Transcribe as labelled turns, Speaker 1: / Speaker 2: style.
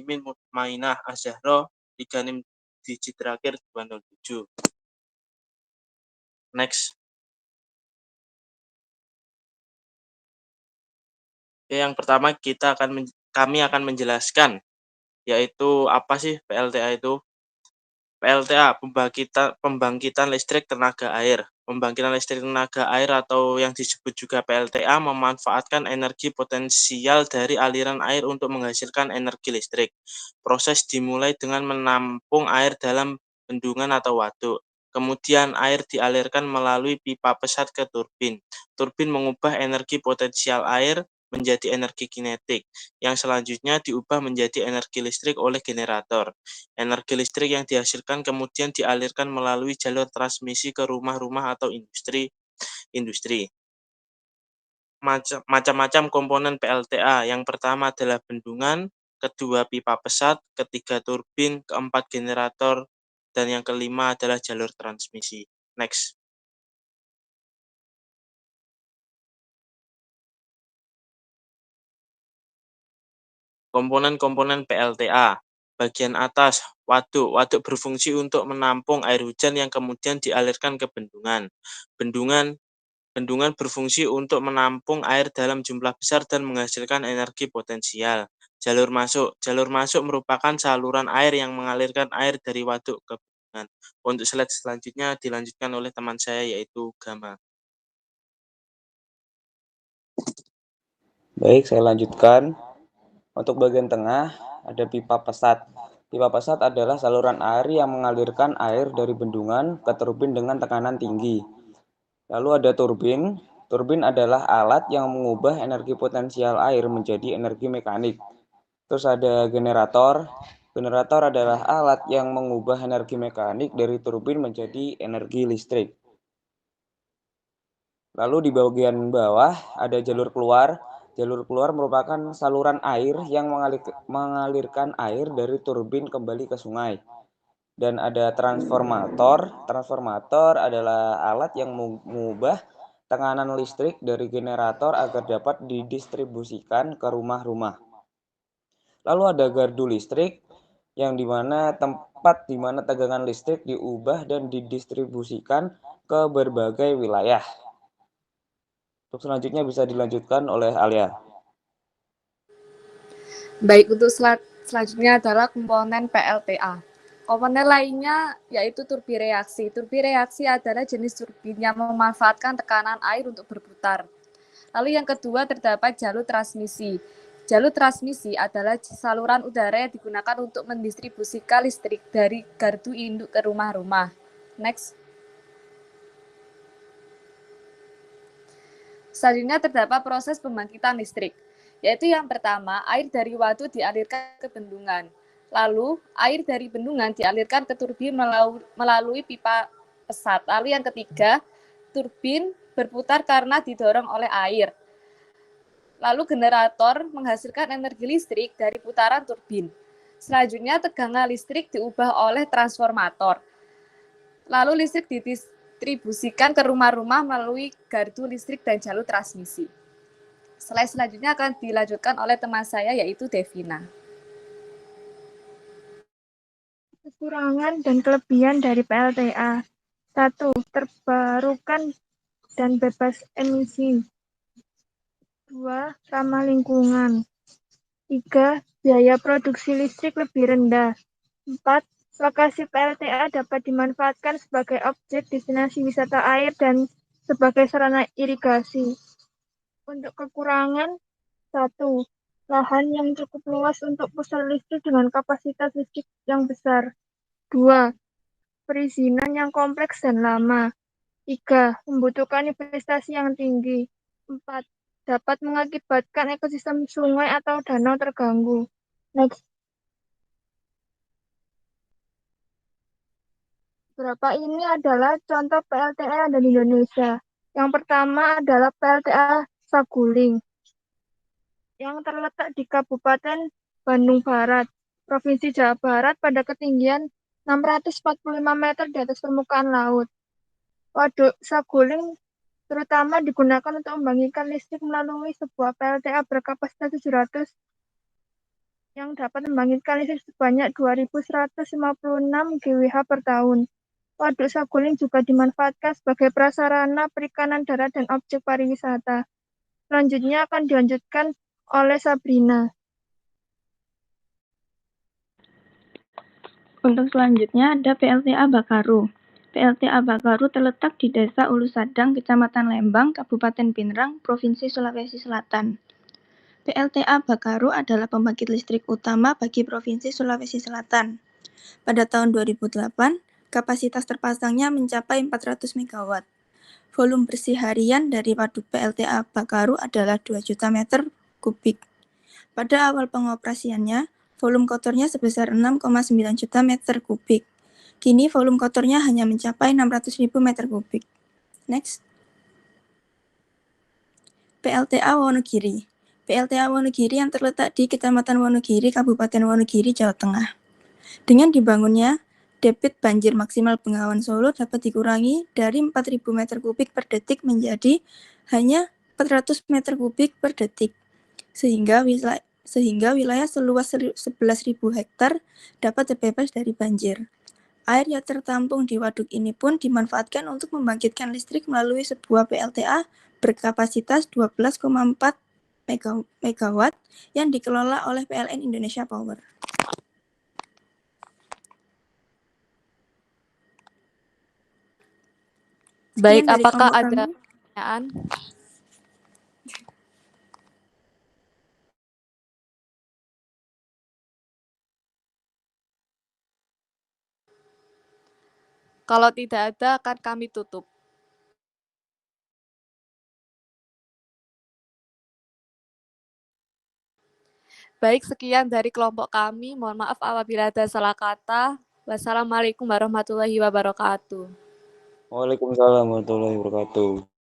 Speaker 1: Imin Mutmainah Az-Zahra 36 digit terakhir 207. Next. Yang pertama kami akan menjelaskan yaitu apa sih PLTA itu? PLTA, pembangkitan listrik tenaga air. Pembangkitan listrik tenaga air atau yang disebut juga PLTA memanfaatkan energi potensial dari aliran air untuk menghasilkan energi listrik. Proses dimulai dengan menampung air dalam bendungan atau waduk. Kemudian air dialirkan melalui pipa pesat ke turbin. Turbin mengubah energi potensial air menjadi energi kinetik, yang selanjutnya diubah menjadi energi listrik oleh generator. Energi listrik yang dihasilkan kemudian dialirkan melalui jalur transmisi ke rumah-rumah atau industri. Macam-macam komponen PLTA. Yang pertama adalah bendungan, kedua pipa pesat, ketiga turbin, keempat generator, dan yang kelima adalah jalur transmisi. Next. Komponen-komponen PLTA. Bagian atas, waduk. Waduk berfungsi untuk menampung air hujan yang kemudian dialirkan ke bendungan. Bendungan berfungsi untuk menampung air dalam jumlah besar dan menghasilkan energi potensial. Jalur masuk. Jalur masuk merupakan saluran air yang mengalirkan air dari waduk ke bendungan. Untuk slide selanjutnya dilanjutkan oleh teman saya yaitu Gama.
Speaker 2: Baik, saya lanjutkan. Untuk bagian tengah ada pipa pesat. Pipa pesat adalah saluran air yang mengalirkan air dari bendungan ke turbin dengan tekanan tinggi. Lalu ada turbin. Turbin adalah alat yang mengubah energi potensial air menjadi energi mekanik. Terus ada generator. Generator adalah alat yang mengubah energi mekanik dari turbin menjadi energi listrik. Lalu di bagian bawah ada jalur keluar. Jalur keluar merupakan saluran air yang mengalirkan air dari turbin kembali ke sungai. Dan ada transformator. Transformator adalah alat yang mengubah tekanan listrik dari generator agar dapat didistribusikan ke rumah-rumah. Lalu ada gardu listrik, yang dimana tempat dimana tegangan listrik diubah dan didistribusikan ke berbagai wilayah. Untuk selanjutnya bisa dilanjutkan oleh Alia.
Speaker 3: Baik, untuk selanjutnya adalah komponen PLTA. Komponen lainnya yaitu turbi reaksi. Turbi reaksi adalah jenis turbin yang memanfaatkan tekanan air untuk berputar. Lalu yang kedua terdapat jalur transmisi. Jalur transmisi adalah saluran udara yang digunakan untuk mendistribusikan listrik dari gardu induk ke rumah-rumah. Next. Selanjutnya terdapat proses pembangkitan listrik, yaitu yang pertama, air dari waduk dialirkan ke bendungan. Lalu, air dari bendungan dialirkan ke turbin melalui pipa pesat. Lalu yang ketiga, turbin berputar karena didorong oleh air. Lalu generator menghasilkan energi listrik dari putaran turbin. Selanjutnya, tegangan listrik diubah oleh transformator. Lalu listrik didistribusikan ke rumah-rumah melalui gardu listrik dan jalur transmisi. Slide selanjutnya akan dilanjutkan oleh teman saya yaitu Devina.
Speaker 4: Kekurangan dan kelebihan dari PLTA. 1. Terbarukan dan bebas emisi. 2. Ramah lingkungan. 3. Biaya produksi listrik lebih rendah. 4. Lokasi PLTA dapat dimanfaatkan sebagai objek destinasi wisata air dan sebagai sarana irigasi. Untuk kekurangan, 1. Lahan yang cukup luas untuk pusat listrik dengan kapasitas listrik yang besar. 2. Perizinan yang kompleks dan lama. 3. Membutuhkan investasi yang tinggi. 4. Dapat mengakibatkan ekosistem sungai atau danau terganggu. Next. Beberapa ini adalah contoh PLTA yang ada di Indonesia. Yang pertama adalah PLTA Saguling, yang terletak di Kabupaten Bandung Barat, Provinsi Jawa Barat pada ketinggian 645 meter di atas permukaan laut. Waduk Saguling terutama digunakan untuk membangkitkan listrik melalui sebuah PLTA berkapasitas 700 yang dapat membangkitkan listrik sebanyak 2.156 GWh per tahun. Waduk Saguling juga dimanfaatkan sebagai prasarana perikanan darat dan objek pariwisata. Selanjutnya akan dilanjutkan oleh Sabrina.
Speaker 5: Untuk selanjutnya ada PLTA Bakaru. PLTA Bakaru terletak di Desa Ulu Sadang, Kecamatan Lembang, Kabupaten Pinerang, Provinsi Sulawesi Selatan. PLTA Bakaru adalah pembangkit listrik utama bagi Provinsi Sulawesi Selatan. Pada tahun 2008, kapasitas terpasangnya mencapai 400 MW. Volume bersih harian dari waduk PLTA Bakaru adalah 2 juta meter kubik. Pada awal pengoperasiannya, volume kotornya sebesar 6,9 juta meter kubik. Kini volume kotornya hanya mencapai 600.000 meter kubik. Next. PLTA Wonogiri. PLTA Wonogiri yang terletak di Kecamatan Wonogiri, Kabupaten Wonogiri, Jawa Tengah. Dengan dibangunnya, debit banjir maksimal Bengawan Solo dapat dikurangi dari 4.000 meter kubik per detik menjadi hanya 400 meter kubik per detik. Sehingga wilayah seluas 11.000 hektar dapat terbebas dari banjir. Air yang tertampung di waduk ini pun dimanfaatkan untuk membangkitkan listrik melalui sebuah PLTA berkapasitas 12,4 MW yang dikelola oleh PLN Indonesia Power.
Speaker 3: Baik,
Speaker 5: Sekian dari
Speaker 3: apakah
Speaker 5: kelompok
Speaker 3: ada
Speaker 5: kami.
Speaker 3: pertanyaan? Kalau tidak ada, akan kami tutup. Baik, sekian dari kelompok kami. Mohon maaf apabila ada salah kata. Wassalamualaikum warahmatullahi wabarakatuh.
Speaker 2: Waalaikumsalam warahmatullahi wabarakatuh.